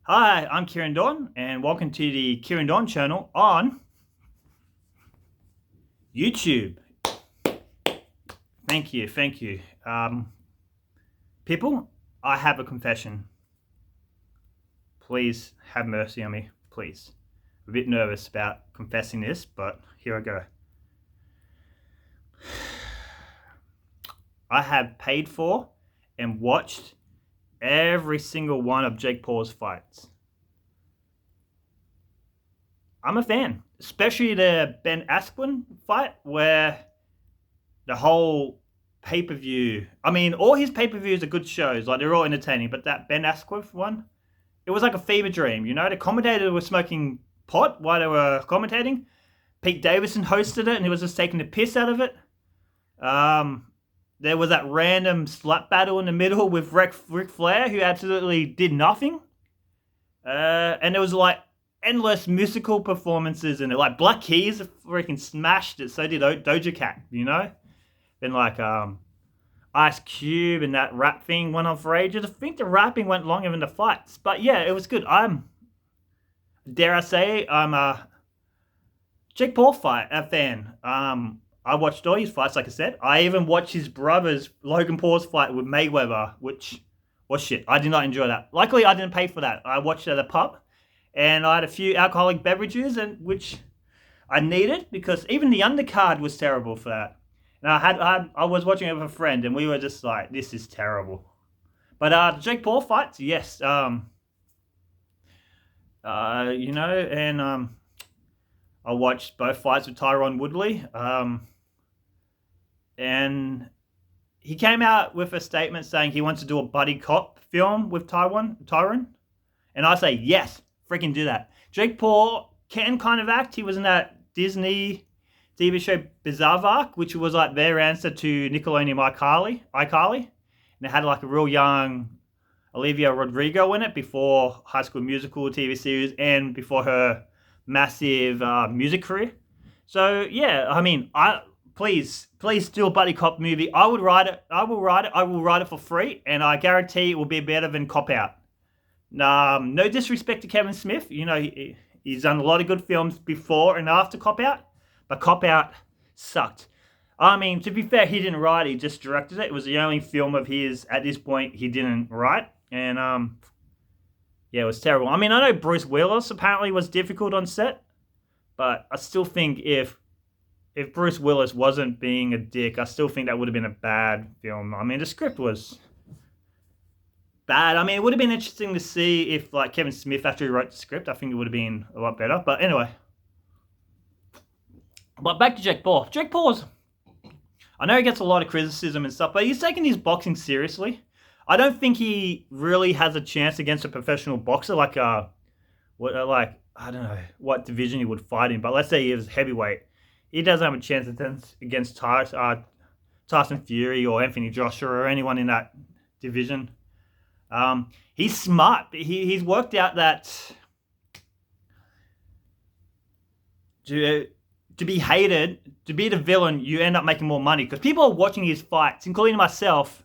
Hi, I'm Kieran Don, and welcome to the Kieran Don channel on YouTube. Thank you, thank you. People, I have a confession. Please have mercy on me, please. I'm a bit nervous about confessing this, but here I go. I have paid for and watched every single one of Jake Paul's fights. I'm a fan, especially the Ben Askren fight where the whole pay-per-view. I mean, all his pay-per-views are good shows. Like, they're all entertaining. But that Ben Askren one, it was like a fever dream, you know? The commentator was smoking pot while they were commentating. Pete Davidson hosted it, and he was just taking the piss out of it. There was that random slap battle in the middle with Ric Flair, who absolutely did nothing. And there was, like, endless musical performances in it. Like, Black Keys freaking smashed it. So did Doja Cat, you know? Then like Ice Cube and that rap thing went on for ages. I think the rapping went longer than the fights, but yeah, it was good. Dare I say, I'm a Jake Paul fan. I watched all his fights, like I said. I even watched his brother's Logan Paul's fight with Mayweather, which was shit. I did not enjoy that. Luckily, I didn't pay for that. I watched it at a pub, and I had a few alcoholic beverages, and which I needed because even the undercard was terrible for that. And I was watching it with a friend, and we were just like, "This is terrible." But the Jake Paul fights, yes, and I watched both fights with Tyron Woodley, and he came out with a statement saying he wants to do a buddy cop film with Tyron, and I say yes, freaking do that. Jake Paul can kind of act. He was in that Disney TV show Bizarre, which was like their answer to Nickelodeon iCarly. And it had like a real young Olivia Rodrigo in it before High School Musical TV series and before her massive music career. So yeah, I mean, please do a buddy cop movie. I would write it. I will write it for free, and I guarantee it will be better than Cop Out. No disrespect to Kevin Smith. You know, he's done a lot of good films before and after Cop Out. But Cop Out sucked. I mean, to be fair, he didn't write, he just directed it. It was the only film of his, at this point, he didn't write. And, yeah, it was terrible. I mean, I know Bruce Willis apparently was difficult on set, but I still think if Bruce Willis wasn't being a dick, I still think that would have been a bad film. I mean, the script was bad. I mean, it would have been interesting to see if, like, Kevin Smith actually wrote the script. I think it would have been a lot better. But anyway. But back to Jake Paul. Jake Paul's, I know he gets a lot of criticism and stuff, but he's taking his boxing seriously. I don't think he really has a chance against a professional boxer like I don't know what division he would fight in, but let's say he was heavyweight. He doesn't have a chance against Tyson Fury or Anthony Joshua or anyone in that division. He's smart. He's worked out that to be hated, to be the villain, you end up making more money. Because people are watching his fights, including myself.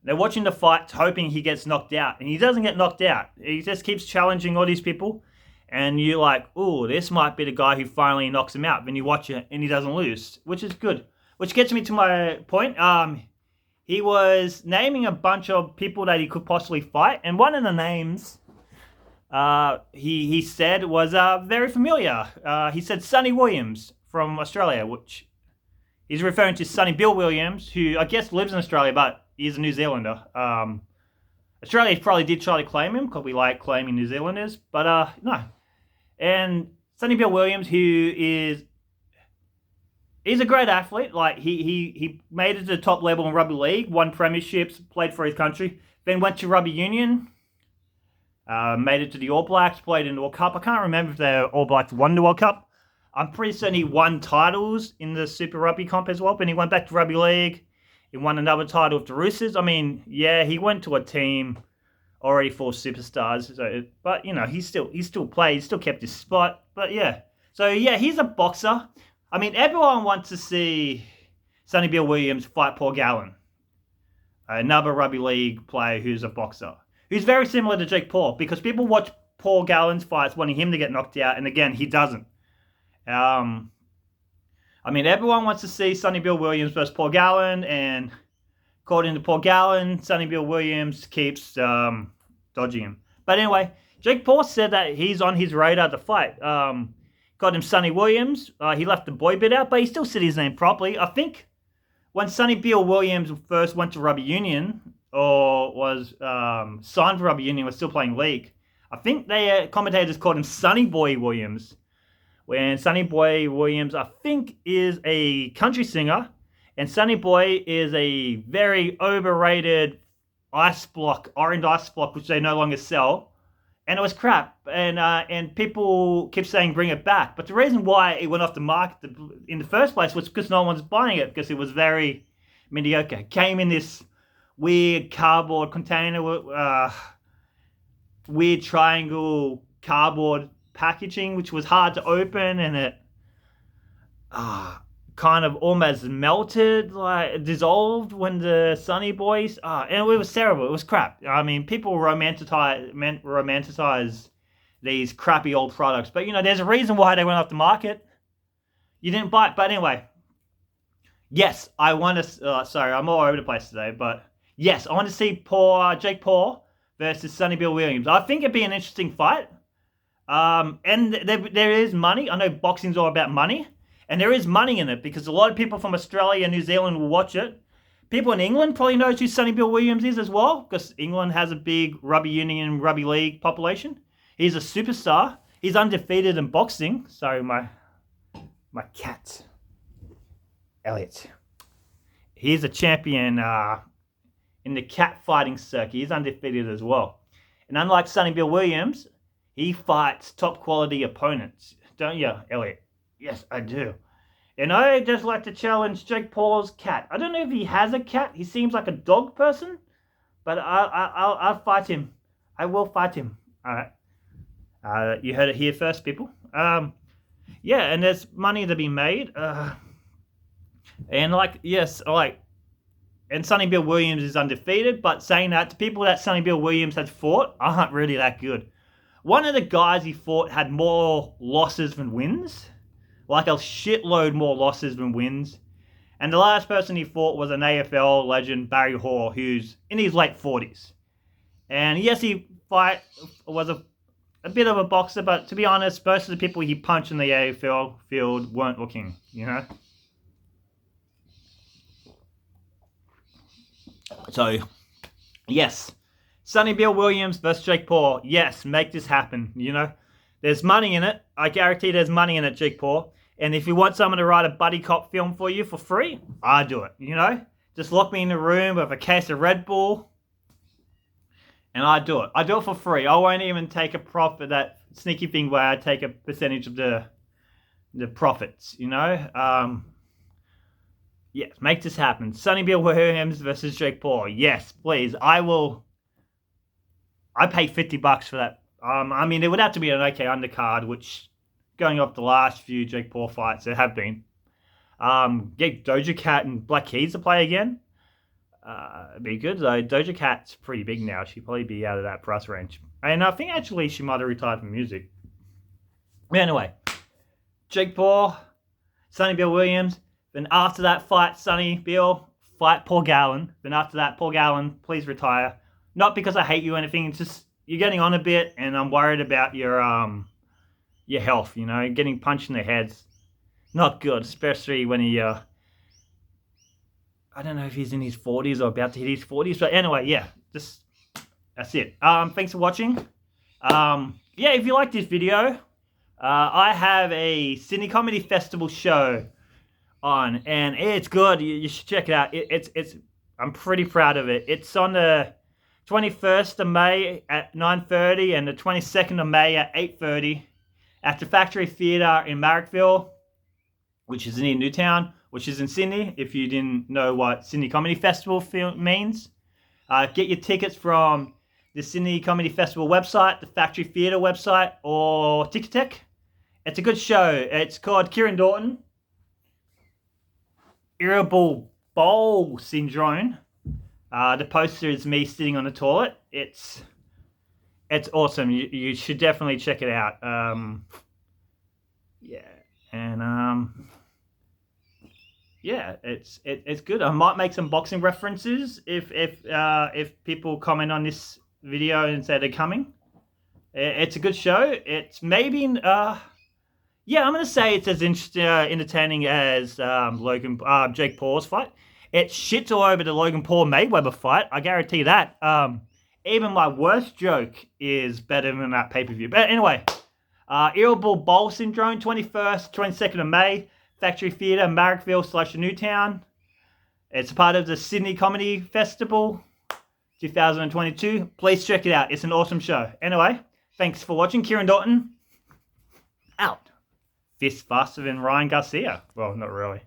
They're watching the fights hoping he gets knocked out. And he doesn't get knocked out. He just keeps challenging all these people. And you're like, oh, this might be the guy who finally knocks him out. Then you watch it and he doesn't lose, which is good. Which gets me to my point. He was naming a bunch of people that he could possibly fight. And one of the names he said was very familiar. He said Sonny Williams from Australia, which he's referring to Sonny Bill Williams, who I guess lives in Australia, but he's a New Zealander. Australia probably did try to claim him because we like claiming New Zealanders, but no. And Sonny Bill Williams, he's a great athlete. Like he made it to the top level in rugby league, won premierships, played for his country, then went to rugby union. Made it to the All Blacks, played in the World Cup. I can't remember if the All Blacks won the World Cup. I'm pretty certain he won titles in the Super Rugby comp as well, but he went back to rugby league. He won another title with the Roosters. I mean, yeah, he went to a team already full of superstars. So, but, you know, he still played. He still kept his spot. But, yeah. So, yeah, he's a boxer. I mean, everyone wants to see Sonny Bill Williams fight Paul Gallen, another rugby league player who's a boxer. Who's very similar to Jake Paul, because people watch Paul Gallen's fights, wanting him to get knocked out, and again, he doesn't. I mean, everyone wants to see Sonny Bill Williams versus Paul Gallen, and according to Paul Gallen, Sonny Bill Williams keeps dodging him. But anyway, Jake Paul said that he's on his radar to fight. Got him Sonny Williams. He left the boy bit out, but he still said his name properly. I think when Sonny Bill Williams first went to rugby union, or was signed for rugby union, was still playing league, I think they commentators called him Sonny Boy Williams. When Sonny Boy Williams, I think, is a country singer, and Sonny Boy is a very overrated orange ice block, which they no longer sell. And it was crap, and people keep saying bring it back. But the reason why it went off the market in the first place was because no one's buying it, because it was very mediocre. It came in this weird cardboard container, weird triangle cardboard packaging, which was hard to open, and it kind of almost melted, like dissolved when the Sonny Boys, and it was terrible. It was crap. I mean, people romanticize these crappy old products, but you know, there's a reason why they went off the market. You didn't buy it, but anyway. Yes, I want to. Sorry, I'm all over the place today, but yes, I want to see Jake Paul versus Sonny Bill Williams. I think it'd be an interesting fight. And there is money. I know boxing's all about money. And there is money in it because a lot of people from Australia and New Zealand will watch it. People in England probably know who Sonny Bill Williams is as well, because England has a big rugby union and rugby league population. He's a superstar. He's undefeated in boxing. Sorry, my cat, Elliot. He's a champion in the cat fighting circuit. He's undefeated as well. And unlike Sonny Bill Williams, he fights top quality opponents. Don't you, Elliot? Yes, I do. And I just like to challenge Jake Paul's cat. I don't know if he has a cat. He seems like a dog person. But I'll fight him. I will fight him. All right. You heard it here first, people. Yeah, and there's money to be made. And and Sonny Bill Williams is undefeated. But saying that, to people that Sonny Bill Williams has fought aren't really that good. One of the guys he fought had more losses than wins. Like a shitload more losses than wins. And the last person he fought was an AFL legend, Barry Hall, who's in his late 40s. And yes, he was a bit of a boxer, but to be honest, most of the people he punched in the AFL field weren't looking, you know? So, yes. Sonny Bill Williams versus Jake Paul. Yes, make this happen, you know? There's money in it. I guarantee there's money in it, Jake Paul. And if you want someone to write a buddy cop film for you for free, I do it, you know? Just lock me in a room with a case of Red Bull, and I do it. I do it for free. I won't even take a profit, that sneaky thing where I take a percentage of the profits, you know? Yes, make this happen. Sonny Bill Williams versus Jake Paul. Yes, please. I pay $50 for that. I mean, it would have to be an okay undercard, which, going off the last few Jake Paul fights, there have been. Get Doja Cat and Black Keys to play again. It'd be good, though. Doja Cat's pretty big now. She'd probably be out of that price range. And I think, actually, she might have retired from music. But anyway, Jake Paul, Sonny Bill Williams. Then after that fight, Sonny Bill, fight Paul Gallen. Then after that, Paul Gallen, please retire. Not because I hate you or anything, it's just you're getting on a bit, and I'm worried about your health, you know, getting punched in the head's not good, especially when he, I don't know if he's in his 40s or about to hit his 40s, but anyway, yeah, that's it. Thanks for watching. Yeah, if you like this video, I have a Sydney Comedy Festival show on, and it's good. You should check it out. It's I'm pretty proud of it. It's on the 21st of May at 9:30 and the 22nd of May at 8:30 at the Factory Theatre in Marrickville, which is near Newtown, which is in Sydney, if you didn't know what Sydney Comedy Festival means. Get your tickets from the Sydney Comedy Festival website, the Factory Theatre website, or Ticketek. It's a good show. It's called Kieran Dorton, Irritable Bowel Syndrome. The poster is me sitting on the toilet. It's It's awesome. You should definitely check it out. Yeah, and yeah, it's good. I might make some boxing references if people comment on this video and say they're coming. It's a good show. It's maybe yeah, I'm gonna say it's as entertaining as Jake Paul's fight. It shits all over the Logan Paul Mayweather fight. I guarantee that. Even my worst joke is better than that pay-per-view. But anyway, Irritable Bowel Syndrome, 21st, 22nd of May, Factory Theatre, Marrickville / Newtown. It's a part of the Sydney Comedy Festival 2022. Please check it out. It's an awesome show. Anyway, thanks for watching. Kieran Dalton, out. Fist faster than Ryan Garcia. Well, not really.